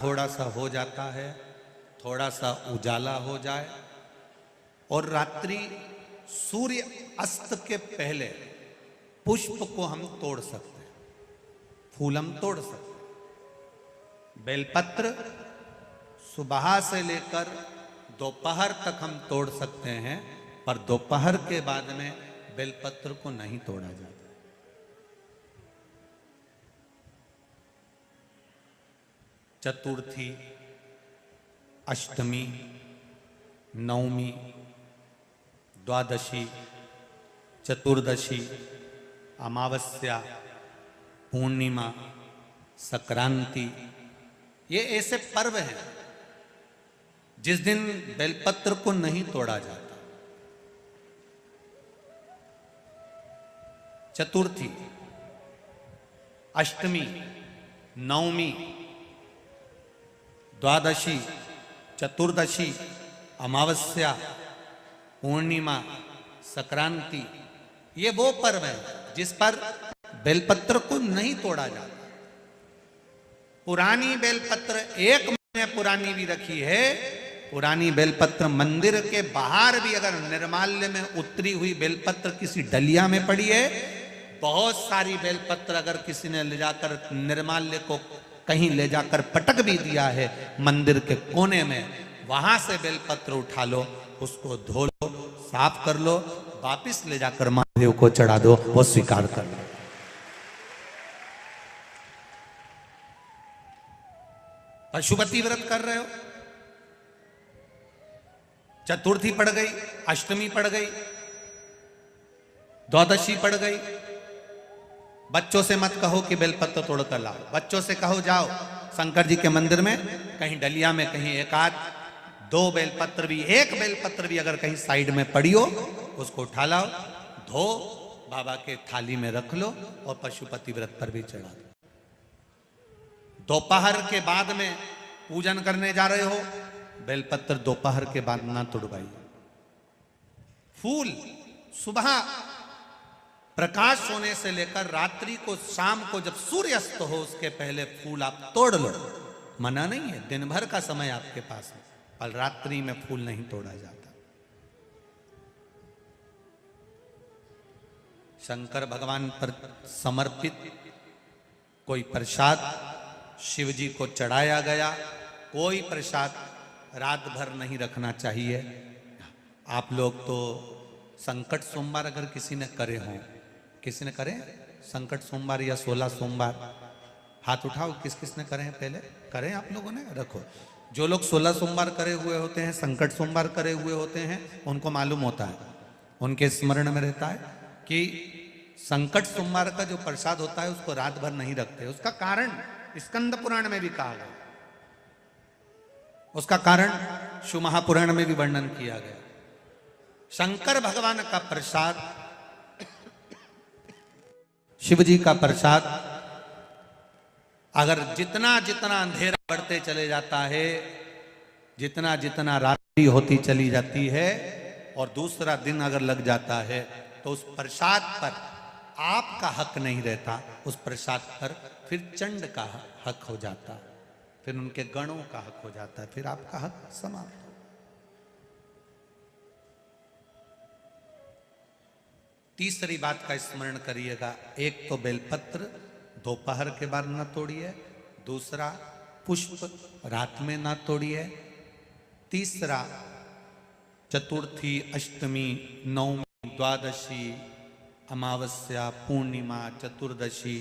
थोड़ा सा हो जाता है, थोड़ा सा उजाला हो जाए और रात्रि सूर्य अस्त के पहले पुष्प को हम तोड़ सकते हैं, फूल हम तोड़ सकते हैं। बेलपत्र सुबह से लेकर दोपहर तक हम तोड़ सकते हैं, पर दोपहर के बाद में बेलपत्र को नहीं तोड़ा जाता। चतुर्थी, अष्टमी, नवमी, द्वादशी, चतुर्दशी, अमावस्या, पूर्णिमा, संक्रांति, ये ऐसे पर्व हैं जिस दिन बेलपत्र को नहीं तोड़ा जाता। चतुर्थी, अष्टमी, नवमी, द्वादशी, चतुर्दशी, अमावस्या, पूर्णिमा, संक्रांति, ये वो पर्व है जिस पर बेलपत्र को नहीं तोड़ा जाता। पुरानी बेलपत्र 1 महीने पुरानी भी रखी है। पुरानी बेलपत्र मंदिर के बाहर भी अगर निर्माल्य में उतरी हुई बेलपत्र किसी डलिया में पड़ी है, बहुत सारी बेलपत्र अगर किसी ने ले जाकर निर्माल्य को कहीं ले जाकर पटक भी दिया है मंदिर के कोने में, वहां से बेलपत्र उठा लो, उसको धो लो, साफ कर लो, वापिस ले जाकर महादेव को चढ़ा दो, वो स्वीकार कर लो। पशुपति व्रत कर रहे हो, चतुर्थी पड़ गई, अष्टमी पड़ गई, द्वादशी पड़ गई, बच्चों से मत कहो कि बेलपत्र तोड़ कर लाओ। बच्चों से कहो जाओ शंकर जी के मंदिर में कहीं डलिया में कहीं एक आध 2 बेलपत्र भी, 1 बेलपत्र भी अगर कहीं साइड में पड़ी हो, उसको उठा लाओ, धो, बाबा के थाली में रख लो और पशुपति व्रत पर भी चढ़ा दो। दोपहर के बाद में पूजन करने जा रहे हो, बेलपत्र दोपहर के बाद ना तोड़वाइए। फूल सुबह प्रकाश होने से लेकर रात्रि को, शाम को जब सूर्य अस्त हो उसके पहले फूल आप तोड़ लो, मना नहीं है, दिन भर का समय आपके पास है, पर रात्रि में फूल नहीं तोड़ा जाता। शंकर भगवान पर समर्पित कोई प्रसाद शिव जी को चढ़ाया गया, कोई प्रसाद रात भर नहीं रखना चाहिए। आप लोग तो संकट सोमवार अगर किसी ने करे हों, किसी ने करे संकट सोमवार या 16 सोमवार, हाथ उठाओ, किस किस ने करे हैं, पहले करें आप लोगों ने, रखो। जो लोग 16 सोमवार करे हुए होते हैं, संकट सोमवार करे हुए होते हैं, उनको मालूम होता है, उनके स्मरण में रहता है कि संकट सोमवार का जो प्रसाद होता है उसको रात भर नहीं रखते। उसका कारण स्कंद पुराण में भी कहा गया, उसका कारण शिव महापुराण में भी वर्णन किया गया। शंकर भगवान का प्रसाद, शिव जी का प्रसाद, अगर जितना जितना अंधेरा बढ़ते चले जाता है, जितना जितना रात्रि होती चली जाती है और दूसरा दिन अगर लग जाता है, तो उस प्रसाद पर आपका हक नहीं रहता, उस प्रसाद पर फिर चंड का हक हो जाता, फिर उनके गणों का हक हो जाता है, फिर आपका हक समाप्त। तीसरी बात का स्मरण करिएगा, एक तो बेलपत्र दोपहर के बाद न तोड़िए, दूसरा पुष्प रात में न तोड़िए, तीसरा चतुर्थी, अष्टमी, नवमी, द्वादशी, अमावस्या, पूर्णिमा, चतुर्दशी,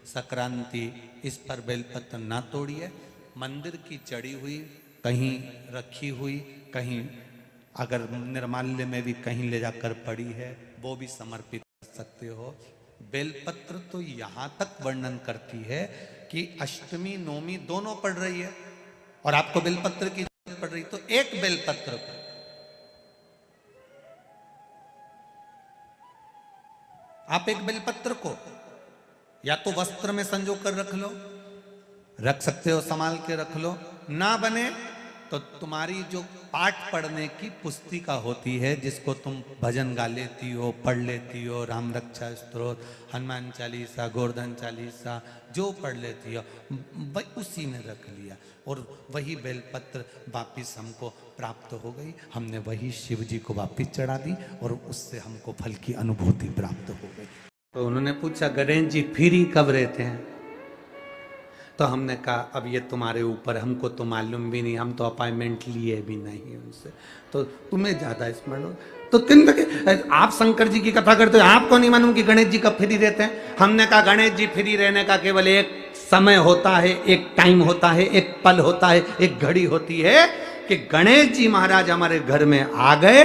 संक्रांति, इस पर बेलपत्र न तोड़िए। मंदिर की चढ़ी हुई, कहीं रखी हुई, कहीं अगर निर्माल्य में भी कहीं ले जाकर पड़ी है, वो भी समर्पित कर सकते हो। बेलपत्र तो यहां तक वर्णन करती है कि अष्टमी नवमी दोनों पड़ रही है और आपको बेलपत्र की जरूरत पड़ रही, तो एक बेलपत्र को आप, एक बेलपत्र को या तो वस्त्र में संजो कर रख लो, रख सकते हो, संभाल के रख लो, ना बने तो तुम्हारी जो पाठ पढ़ने की पुस्तिका होती है, जिसको तुम भजन गा लेती हो, पढ़ लेती हो, राम रक्षा स्तोत्र, हनुमान चालीसा, गोवर्धन चालीसा, जो पढ़ लेती हो वही उसी में रख लिया, और वही बेलपत्र वापिस हमको प्राप्त हो गई। हमने वही शिव जी को वापिस चढ़ा दी और उससे हमको फल की अनुभूति प्राप्त हो गई। तो उन्होंने पूछा, गणेश जी फिर ही कब रहते हैं? तो हमने कहा अब ये तुम्हारे ऊपर, हमको तो मालूम भी नहीं, हम तो अपॉइंटमेंट लिए भी नहीं उनसे, तो तुम्हें ज्यादा स्मरण हो। तो किन आप शंकर जी की कथा करते हो, आपको नहीं मालूम कि गणेश जी कब फ्री रहते हैं? हमने कहा गणेश जी फ्री रहने का केवल एक समय होता है, एक टाइम होता है, एक पल होता है, एक घड़ी होती है कि गणेश जी महाराज हमारे घर में आ गए।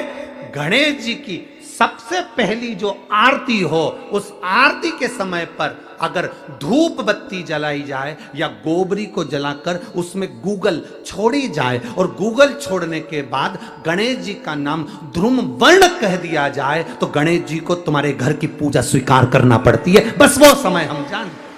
गणेश जी की सबसे पहली जो आरती हो, उस आरती के समय पर अगर धूप बत्ती जलाई जाए या गोबरी को जलाकर उसमें गूगल छोड़ी जाए और गूगल छोड़ने के बाद गणेश जी का नाम ध्रुम वर्ण कह दिया जाए, तो गणेश जी को तुम्हारे घर की पूजा स्वीकार करना पड़ती है। बस वो समय हम जानते,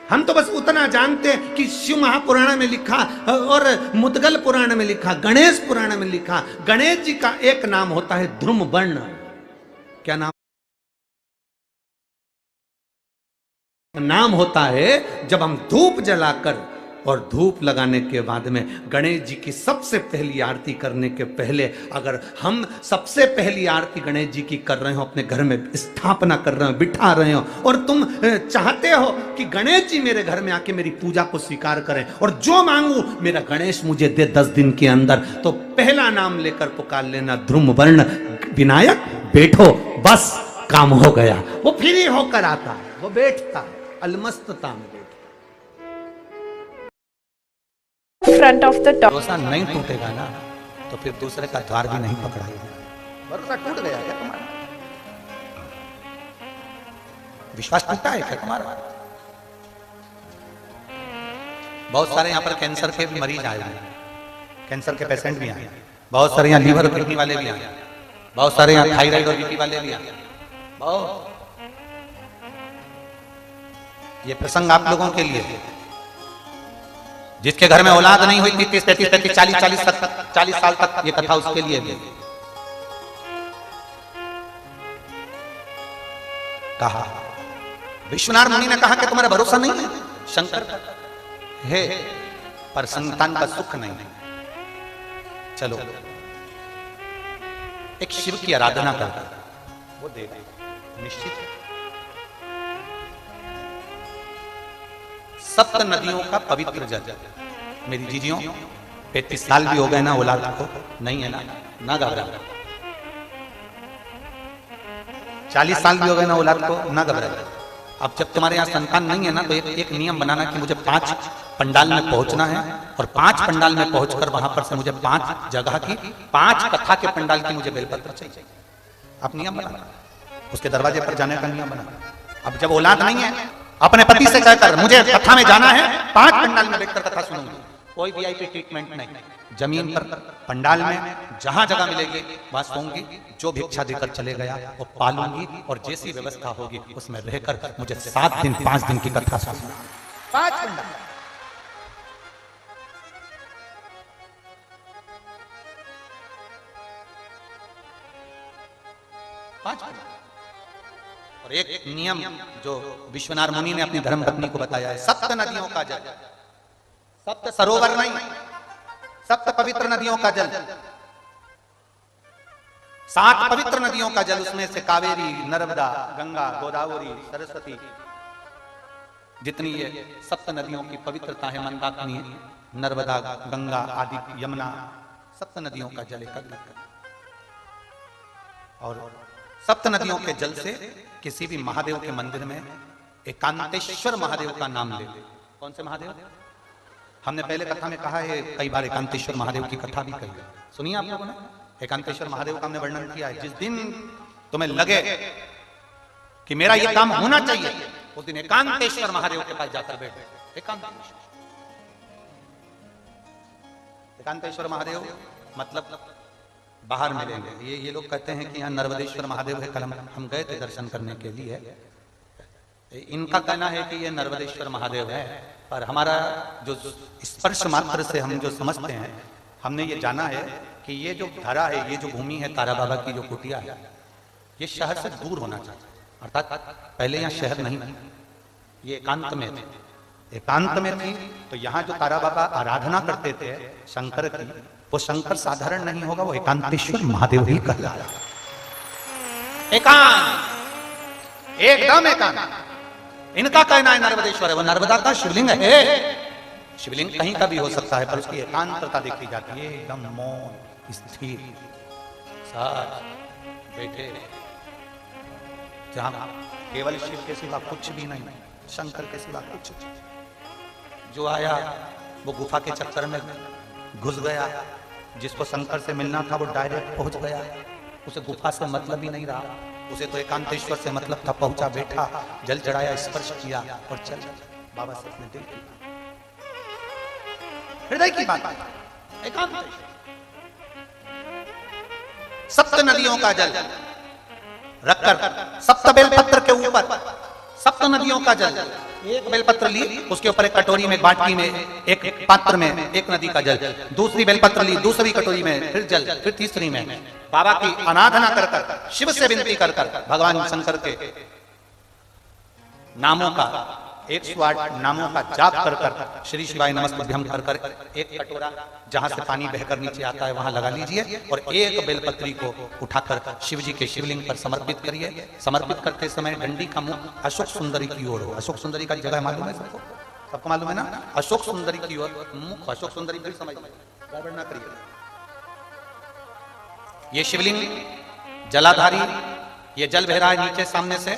हम तो बस उतना जानते हैं कि शिव महापुराण में लिखा और मुद्गल पुराण में लिखा, गणेश पुराण में लिखा, गणेश जी का एक नाम होता है ध्रुम वर्ण। क्या नाम होता है? जब हम धूप जलाकर और धूप लगाने के बाद में गणेश जी की सबसे पहली आरती करने के पहले अगर हम सबसे पहली आरती गणेश जी की कर रहे हो, अपने घर में स्थापना कर रहे हो, बिठा रहे हो, और तुम चाहते हो कि गणेश जी मेरे घर में आके मेरी पूजा को स्वीकार करें और जो मांगू मेरा गणेश मुझे दे 10 दिन के अंदर, तो पहला नाम लेकर पुकार लेना ध्रुम वर्ण विनायक, बैठो, बस काम हो गया। वो फ्री होकर आता है, वो बैठता है अलमस्तता में बैठ। Front of the top. भरोसा नहीं टूटेगा ना तो फिर दूसरे का द्वार भी नहीं पकड़ाएगा। भरोसा टूट गया क्या तुम्हारा? विश्वास टूटा है क्या तुम्हारा? बहुत सारे यहाँ पर कैंसर के भी मरीज आए हैं, कैंसर के पेशेंट भी आए, बहुत सारे यहाँ लीवर और किडनी वाले भी आए, बहुत सारे यहाँ थायराइड और बीपी वाले भी आए। बहुत ये प्रसंग आप लोगों के लिए, जिसके घर में औलाद नहीं हुई 30, 33, 40 साल तक, ये कथा उसके लिए भी। कहा विश्वनाथ मुनि ने कहा कि तुम्हारा भरोसा नहीं है शंकर है, पर संतान का सुख नहीं है। चलो एक शिव की आराधना करता, वो देगा निश्चित है। सप्त नदियों का पवित्र जल। मेरी जीजियों 35 साल भी हो गए ना औलाद को, नहीं है ना घबरा। 40 साल भी हो गए ना औलाद को, ना घबरा। अब जब तुम्हारे यहाँ संतान नहीं है ना, तो एक नियम बनाना कि मुझे 5 पंडाल में पहुंचना है और 5 पंडाल में पहुंचकर वहां पर से मुझे 5 जगह की 5 कथा के पंडाल की मुझे बेलपत्र चाहिए। आप नियम बनाना, उसके दरवाजे पर जाने का नियम बनाना। अब जब औलाद नहीं है, अपने पति से कहकर मुझे कथा में जाना है, 5 पंडाल में बैठकर कथा सुनूंगी, कोई वीआईपी ट्रीटमेंट नहीं, जमीन पर पंडाल में जहां जगह मिलेगी वहां सोऊंगी, जो भिक्षा देकर चले गया वो पालूंगी, और जैसी व्यवस्था होगी उसमें रहकर मुझे 7 दिन 5 दिन की कथा सुनना। 5 पंडाल, 5 पंडाल। और एक नियम जो विश्वनाथ मुनि ने अपनी धर्मपत्नी को बताया है, 7 नदियों का जल, 7 सरोवर नहीं, 7 पवित्र नदियों का जल, 7 पवित्र नदियों का जल, उसमें से कावेरी, नर्मदा, गंगा, गोदावरी, सरस्वती, जितनी ये 7 नदियों की पवित्रता है, मंदाकिनी, नर्मदा, गंगा आदि, यमुना, 7 नदियों का जल एकत्रित कर, और 7 नदियों के जल से किसी भी महादेव के मंदिर में एकांतेश्वर महादेव का नाम ले। कौन से महादेव? हमने पहले कथा में कहा है, कई बार एकांतेश्वर महादेव की कथा भी कही है, सुनिए आप लोगों ने। एकांतेश्वर महादेव का हमने वर्णन किया है। जिस दिन तुम्हें लगे कि मेरा ये काम होना चाहिए, उस दिन एकांतेश्वर महादेव के पास जाकर बैठे। एकांतेश्वर महादेव मतलब बाहर मिलेंगे। ये लोग कहते हैं कि यहाँ नर्मदेश्वर महादेव है, कल हम गए थे दर्शन करने के लिए। इनका कहना है कि ये नर्मदेश्वर महादेव है, पर हमारा जो स्पर्श मात्र से हम जो समझते हैं, हमने ये जाना है कि ये जो धरा है, ये जो भूमि है तारा बाबा की जो कुटिया है, ये शहर से दूर होना चाहिए। अर्थात पहले यहाँ शहर नहीं थी, ये एकांत में थे, एकांत में थी। तो यहाँ जो तारा बाबा आराधना करते थे शंकर की, वो शंकर साधारण नहीं होगा, वो एकांतेश्वर महादेव ही कहलाया। एकांत, एकदम एकांत। इनका कहना है नर्मदेश्वर है, वो नर्मदा का शिवलिंग है। शिवलिंग कहीं का भी हो सकता है, पर उसकी एकांतता देखी जाती है, एकदम मौन स्थिर साथ बैठे, जहां केवल शिव के सिवा कुछ भी नहीं, शंकर के सिवा कुछ। जो आया वो गुफा के चक्कर में घुस गया, जिसको शंकर से मिलना था वो डायरेक्ट पहुंच गया, उसे गुफा से मतलब ही नहीं रहा, उसे तो एकांतेश्वर से मतलब था। पहुंचा, बैठा, जल चढ़ाया, स्पर्श किया और चल बाबा से अपने दिल की, हृदय की बात। एकांत, सप्त नदियों का जल रखकर, सप्त बेलपत्र के ऊपर सप्त नदियों का जल, एक बेलपत्र ली, उसके ऊपर एक कटोरी में, बाटली में, एक पात्र में एक नदी का जल, दूसरी बेलपत्र ली, दूसरी कटोरी में फिर जल, फिर तीसरी में बाबा की आराधना कर कर, शिव से विनती कर कर, भगवान शंकर के नामों का 108 नामों का जाप कर कर, श्री शिवाय नमस्तुभ्यं कर कर, एक कटोरा जहां से पानी बहकर नीचे आता है वहां लगा लीजिए और एक बेलपत्री को उठाकर शिव जी के शिवलिंग पर समर्पित करिए। समर्पित करते समय डंडी का मुख अशोक सुंदरी की ओर हो। अशोक सुंदरी का जगह मालूम है सबको? सबको मालूम है ना? अशोक सुंदरी की ओर मुख, अशोक सुंदरी भी समझ, गड़बड़ ना करिए। ये शिवलिंग जलाधारी, ये जल बह रहा है नीचे सामने से,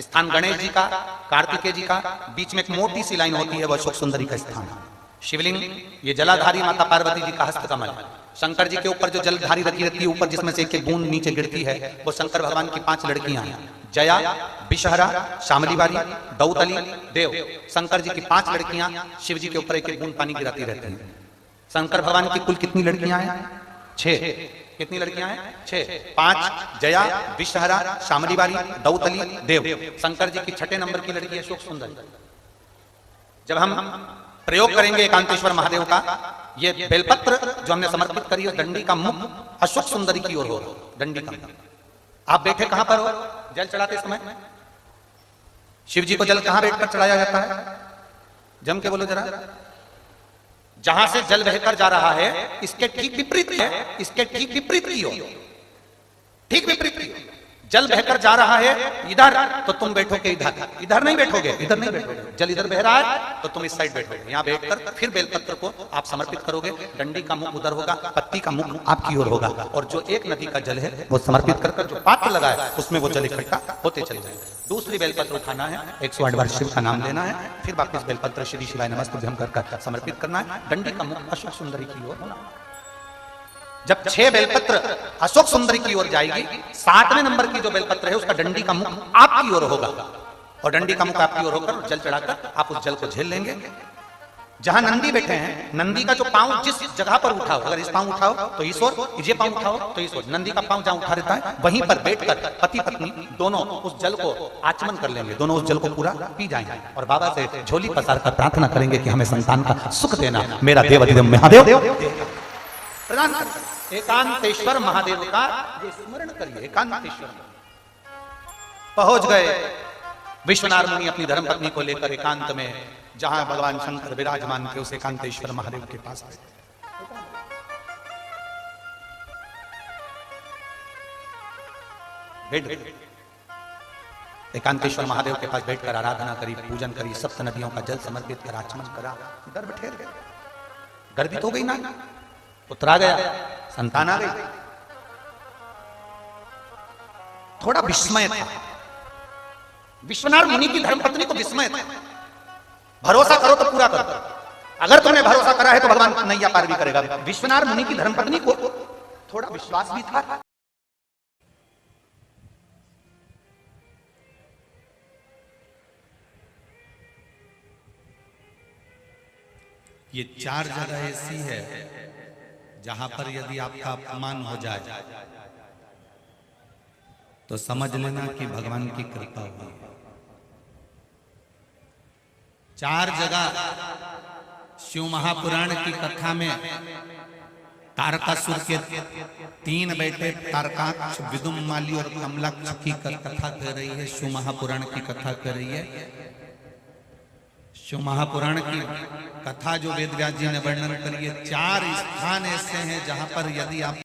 स्थान गणेश जी का, कार्तिकेय जी का, बीच में एक मोटी सी लाइन होती है, वो अशोक सुंदरी का स्थान है। शिवलिंग ये जलाधारी माता पार्वती जी का हस्त कमल, शंकर जी के ऊपर जो जलधारी रखी रहती है ऊपर, जिसमें से एक बूंद नीचे गिरती है, वो शंकर भगवान की 5 लड़कियां हैं, जया, विषहरा, शामलीवारी, दौतली, देव। शंकर जी की 5 लड़कियां शिव जी के ऊपर एक बूंद पानी गिराती रहती हैं। शंकर भगवान की कुल कितनी लड़कियां हैं? 6। कितनी लड़कियां हैं? 6। 5 जया, विषहरा, शामलीवारी, दौतली, देव। शंकर जी की 6ठे नंबर की लड़की है अशोक सुंदरी। जब हम प्रयोग करेंगे एकांतेश्वर महादेव का, ये बेलपत्र जो हमने समर्पित करी है, डंडी का मुख अशोक सुंदरी की ओर हो, डंडी का मुख। आप बैठे कहां पर हो जल चढ़ाते समय? शिव जी को जल कहां बैठकर चढ़ाया जाता है? जम के बोलो जरा। जहां से जल बहकर जा रहा है इसके ठीक विपरीत है, इसके ठीक विपरीत की ओर, ठीक विपरीत की ओर जल बहकर जा रहा है इधर, तो तुम बैठोगे इधर, इधर नहीं बैठोगे, इधर नहीं बैठोगे। जल इधर बह रहा है तो तुम इस साइड बैठोगे। यहां बैठकर फिर बेलपत्र को आप समर्पित करोगे, डंडी का मुख उधर होगा, पत्ती का मुख आपकी ओर होगा, और जो एक नदी का जल है वो समर्पित कर जो पात्र लगा है उसमें वो जल इकट्ठा होते चले जाएंगे। दूसरी बेलपत्र उठाना है, 108 बार शिव का नाम लेना है, फिर वापिस बेलपत्र श्री शिवाय नमस्तुभ्यं कर समर्पित करना है। डंडी का मुख अशोक सुंदरी की ओर होना। जब 6 बेलपत्र अशोक सुंदरी की ओर जाएगी, 7वें नंबर की जो बेलपत्र है उसका डंडी का मुख आपकी ओर होगा, और डंडी का मुख आपकी ओर होकर जल चढ़ाकर आप उस जल को झेल लेंगे। जहां नंदी बैठे हैं, नंदी का जो पांव जिस जगह पर उठाओ, अगर इस पांव उठाओ तो इस ओर, ये पांव उठाओ तो इस ओर, नंदी का पांव जहां उठा रहता है वहीं पर बैठकर पति पत्नी दोनों उस जल को आचमन कर लेंगे, दोनों उस जल को पूरा पी जाएंगे और बाबा से झोली पसार कर प्रार्थना करेंगे कि हमें संतान का सुख देना, मेरा देवाधिदेव महादेव प्रदान करें। एकांतेश्वर महादेव का ये स्मरण करिए। एकांतेश्वर पहुंच गए विश्वनाथ मुनि अपनी धर्मपत्नी को लेकर एकांत में, जहां भगवान शंकर विराजमान थे, उस एकांतेश्वर महादेव के पास बैठ गए। एकांतेश्वर महादेव के पास बैठकर आराधना करी, पूजन करी, सप्त नदियों का जल समर्पित कर आचमन करा, गर्भ ठहर गए। गर्भित हो गई ना, पुत्र आ गया, संतान आ गई। थोड़ा विस्मय था, विश्वनाथ मुनि की धर्मपत्नी को विस्मय था। भरोसा करो तो पूरा करो, अगर तुमने भरोसा करा है तो भगवान नैया पार भी करेगा। विश्वनाथ मुनि की धर्मपत्नी को थोड़ा विश्वास भी था। ये 4 जगह ऐसी है जहां पर यदि आपका अपमान हो जाए तो समझ लेना कि भगवान की कृपा हुई। 4 जगह शिव महापुराण की कथा में तारकासुर के 3 बेटे तारकाक्ष, विदुमाली और कमलाक्ष की कथा कह रही है, शिव महापुराण की कथा कह रही है। शिव महापुराण की कथा जो वेद व्यास जी ने वर्णन करी है, 4 स्थान ऐसे हैं जहां पर यदि आप